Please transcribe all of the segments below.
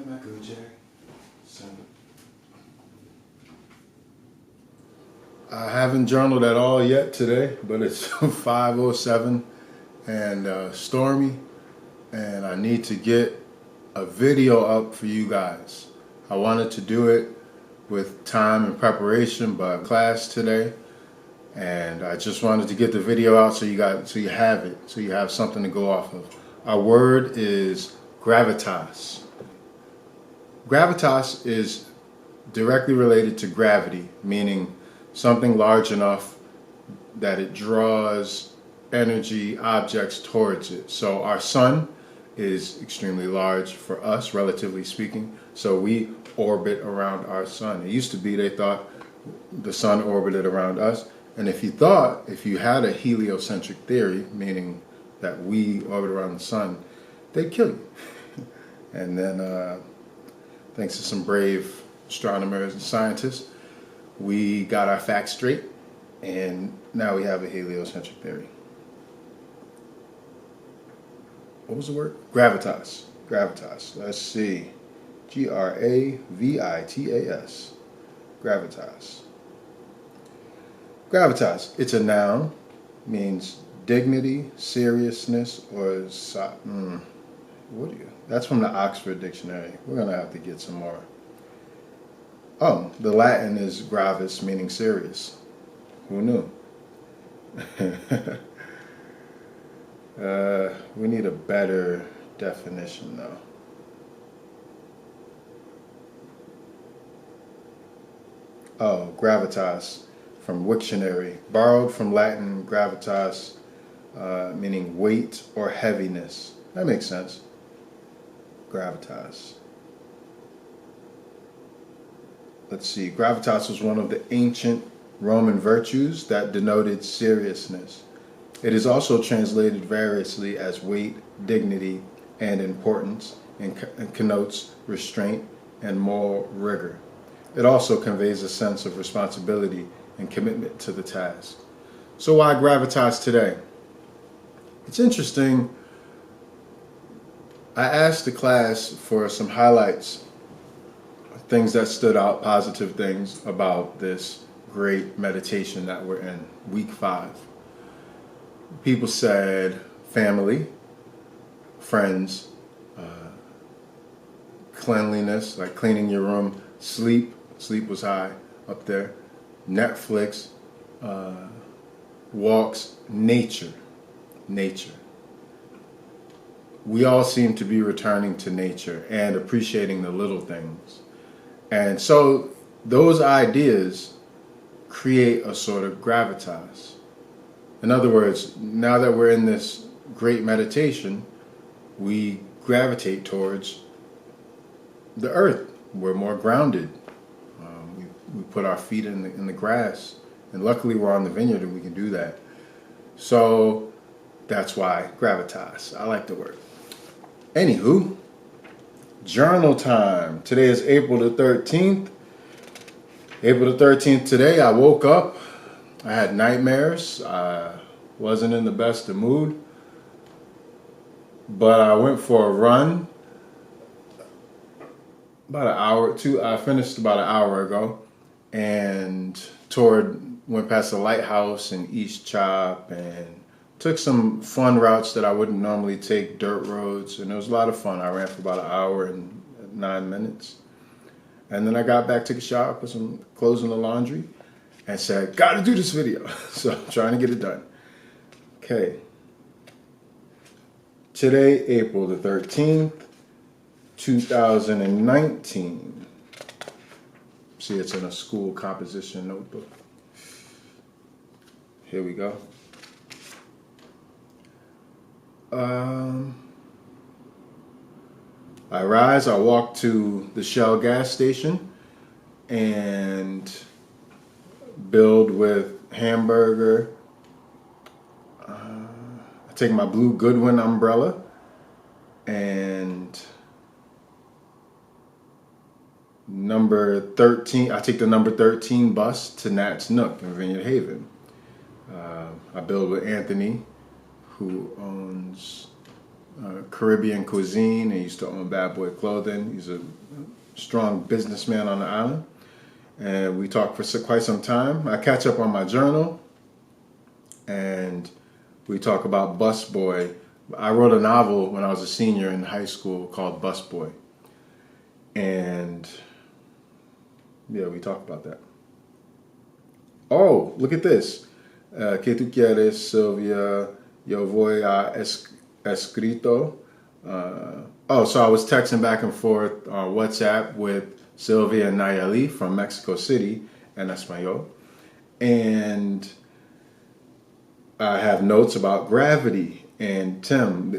Michael Jackson. I haven't journaled at all yet today, but it's 5:07 and stormy, and I need to get a video up for you guys. I wanted to do it with time and preparation, but class today, and I just wanted to get the video out so you have it, so you have something to go off of. Our word is gravitas. Gravitas is directly related to gravity, meaning something large enough that it draws energy, objects towards it. So our sun is extremely large for us, relatively speaking. So we orbit around our sun. It used to be they thought the sun orbited around us. And if you had a heliocentric theory, meaning that we orbit around the sun, they'd kill you. And then thanks to some brave astronomers and scientists, we got our facts straight, and now we have a heliocentric theory. What was the word? Gravitas. Gravitas. Let's see. Gravitas. Gravitas. Gravitas. It's a noun. Means dignity, seriousness, or that's from the Oxford Dictionary. We're gonna have to get some more. Oh, the Latin is gravis, meaning serious. Who knew? We need a better definition, though. Oh, gravitas, from Wiktionary. Borrowed from Latin gravitas, meaning weight or heaviness. That makes sense. Gravitas. Let's see, gravitas was one of the ancient Roman virtues that denoted seriousness. It is also translated variously as weight, dignity, and importance, and connotes restraint and moral rigor. It also conveys a sense of responsibility and commitment to the task. So why gravitas today? It's interesting. I asked the class for some highlights, things that stood out, positive things about this great meditation that we're in, week 5. People said family, friends, cleanliness, like cleaning your room, sleep was high up there, Netflix, walks, nature. We all seem to be returning to nature and appreciating the little things. And so those ideas create a sort of gravitas. In other words, now that we're in this great meditation, we gravitate towards the earth. We're more grounded. We put our feet in the grass. And luckily we're on the vineyard and we can do that. So that's why gravitas. I like the word. Anywho, journal time. Today is April the 13th. April the 13th today, I woke up. I had nightmares. I wasn't in the best of mood. But I went for a run. About an hour or two. I finished about an hour ago. And went past the lighthouse in East Chop and took some fun routes that I wouldn't normally take, dirt roads, and it was a lot of fun. I ran for about an hour and 9 minutes. And then I got back, took a shower, put some clothes in the laundry, and said, gotta do this video. So I'm trying to get it done. Okay. Today, April the 13th, 2019. See, it's in a school composition notebook. Here we go. I rise, I walk to the Shell gas station and build with hamburger. I take my blue Goodwin umbrella and number 13. I take the number 13 bus to Nat's Nook in Vineyard Haven. I build with Anthony, who owns Caribbean cuisine. He used to own Bad Boy Clothing. He's a strong businessman on the island. And we talked for quite some time. I catch up on my journal, and we talk about Busboy. I wrote a novel when I was a senior in high school called Busboy. And yeah, we talk about that. Oh, look at this. ¿Qué tú quieres, Sylvia? Yo voy a escrito. So I was texting back and forth on WhatsApp with Sylvia and Nayeli from Mexico City en Español. And I have notes about gravity. And Tim,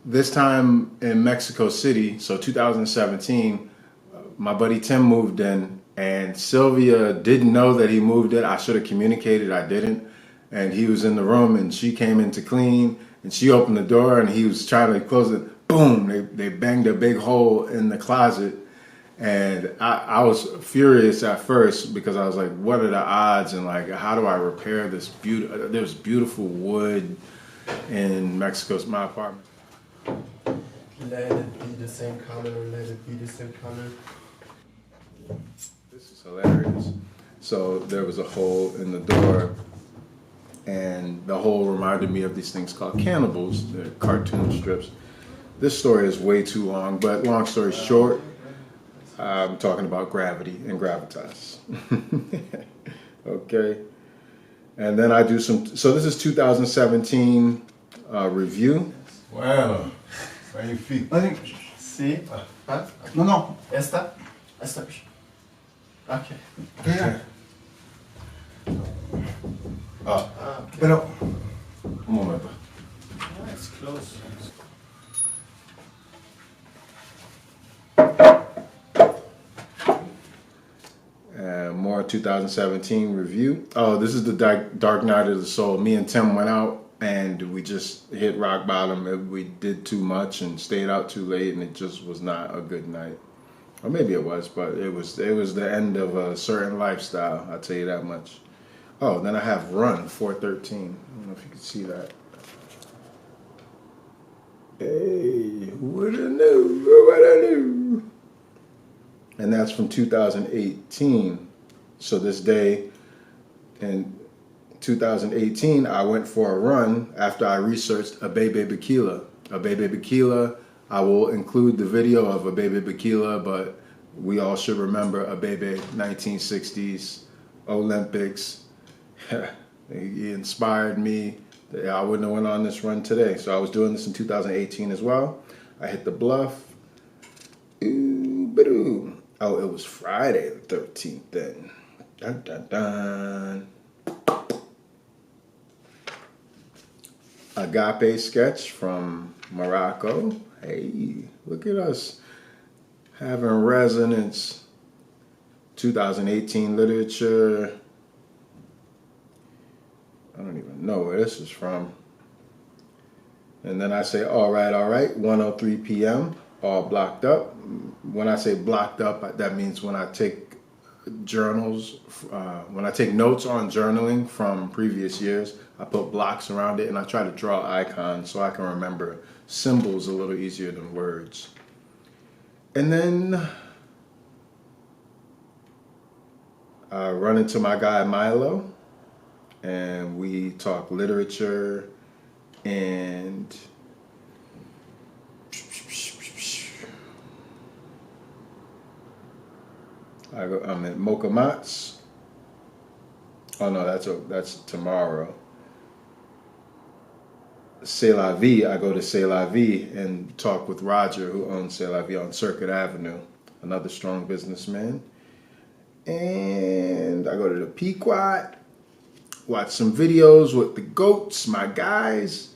this time in Mexico City, so 2017, my buddy Tim moved in, and Sylvia didn't know that he moved in. I should have communicated, I didn't. And he was in the room, and she came in to clean, and she opened the door, and he was trying to close it. Boom! They banged a big hole in the closet. And I was furious at first because I was like, what are the odds? And like, how do I repair this there's beautiful wood in Mexico's my apartment. Let it be the same color, let it be the same color. This is hilarious. So there was a hole in the door, and the hole reminded me of these things called cannibals, they're cartoon strips. This story is way too long, but long story short, I'm talking about gravity and gravitas. Okay. And then I do so this is 2017 review. Bueno, magnifique. Sí. Ah, no. Esta. Ok. Yeah. Okay. Pero, Un momento. It's close. More 2017 review. Oh, this is the Dark Night of the Soul. Me and Tim went out and we just hit rock bottom. We did too much and stayed out too late, and it just was not a good night. Or maybe it was, but it was the end of a certain lifestyle. I'll tell you that much. Oh, then I have Run 413. I don't know if you can see that. Hey, what I knew. And that's from 2018. So this day in 2018, I went for a run after I researched Abebe Bikila. Abebe Bikila, I will include the video of Abebe Bikila, but we all should remember Abebe 1960s Olympics. He inspired me. I wouldn't have went on this run today. So I was doing this in 2018 as well. I hit the bluff. Ooh, oh, it was Friday the 13th then. Dun, dun, dun. Agape sketch from Morocco. Hey, look at us having resonance. 2018 literature. I don't even know where this is from. And then I say, all right, 1:03 p.m., all blocked up. When I say blocked up, that means when I take journals, when I take notes on journaling from previous years, I put blocks around it and I try to draw icons so I can remember symbols a little easier than words. And then I run into my guy Milo and we talk literature and I'm at Mocha Mats. Oh no, that's tomorrow. C'est La Vie, I go to C'est La Vie and talk with Roger, who owns C'est La Vie on Circuit Avenue, another strong businessman. And I go to the Pequot, watch some videos with the goats, my guys,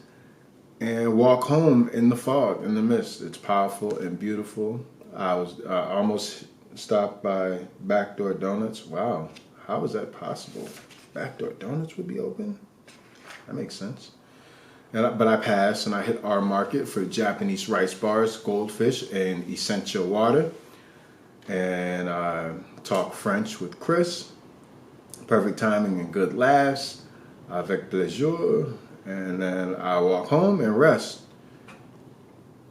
and walk home in the fog, in the mist. It's powerful and beautiful. I almost stopped by Backdoor Donuts. Wow, how is that possible? Backdoor Donuts would be open? That makes sense. But I passed and I hit our market for Japanese rice bars, goldfish, and essential water. And I talk French with Chris. Perfect timing and good laughs. Avec plaisir. And then I walk home and rest.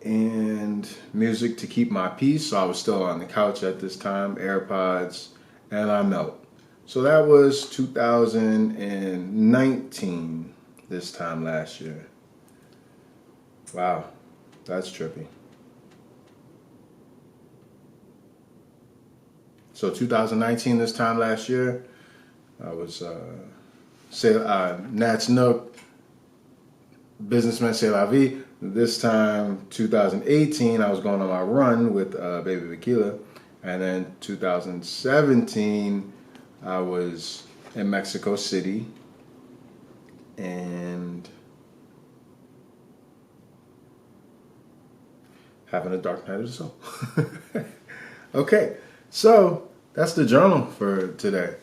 and music to keep my peace. So I was still on the couch at this time, AirPods, and I melt. So that was 2019, this time last year. Wow, that's trippy. So 2019, this time last year, I was Nats Nook, Businessman C'est La Vie. This time, 2018, I was going on my run with Baby Tequila. And then 2017, I was in Mexico City. And having a dark night of the soul. Okay, so that's the journal for today.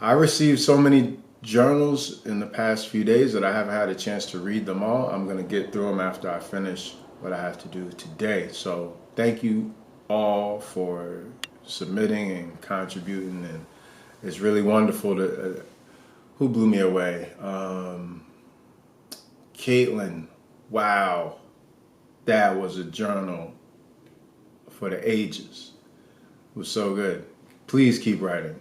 I received so many journals in the past few days that I haven't had a chance to read them all. I'm going to get through them after I finish what I have to do today. So thank you all for submitting and contributing, and it's really wonderful to who blew me away. Caitlin, wow, that was a journal for the ages. It was so good. Please keep writing.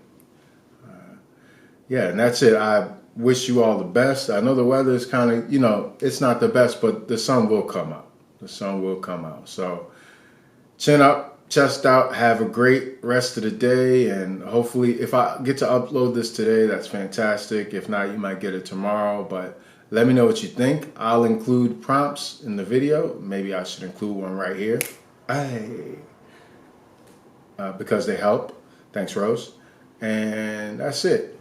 Yeah, and that's it. I wish you all the best. I know the weather is kind of, it's not the best, but the sun will come out. The sun will come out. So chin up, chest out, have a great rest of the day. And hopefully if I get to upload this today, that's fantastic. If not, you might get it tomorrow. But let me know what you think. I'll include prompts in the video. Maybe I should include one right here. Because they help. Thanks, Rose. And that's it.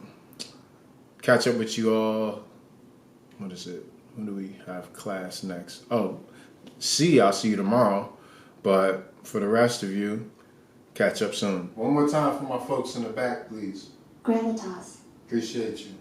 Catch up with you all. What is it? When do we have class next? Oh, I'll see you tomorrow. But for the rest of you, catch up soon. One more time for my folks in the back, please. Gravitas. Appreciate you.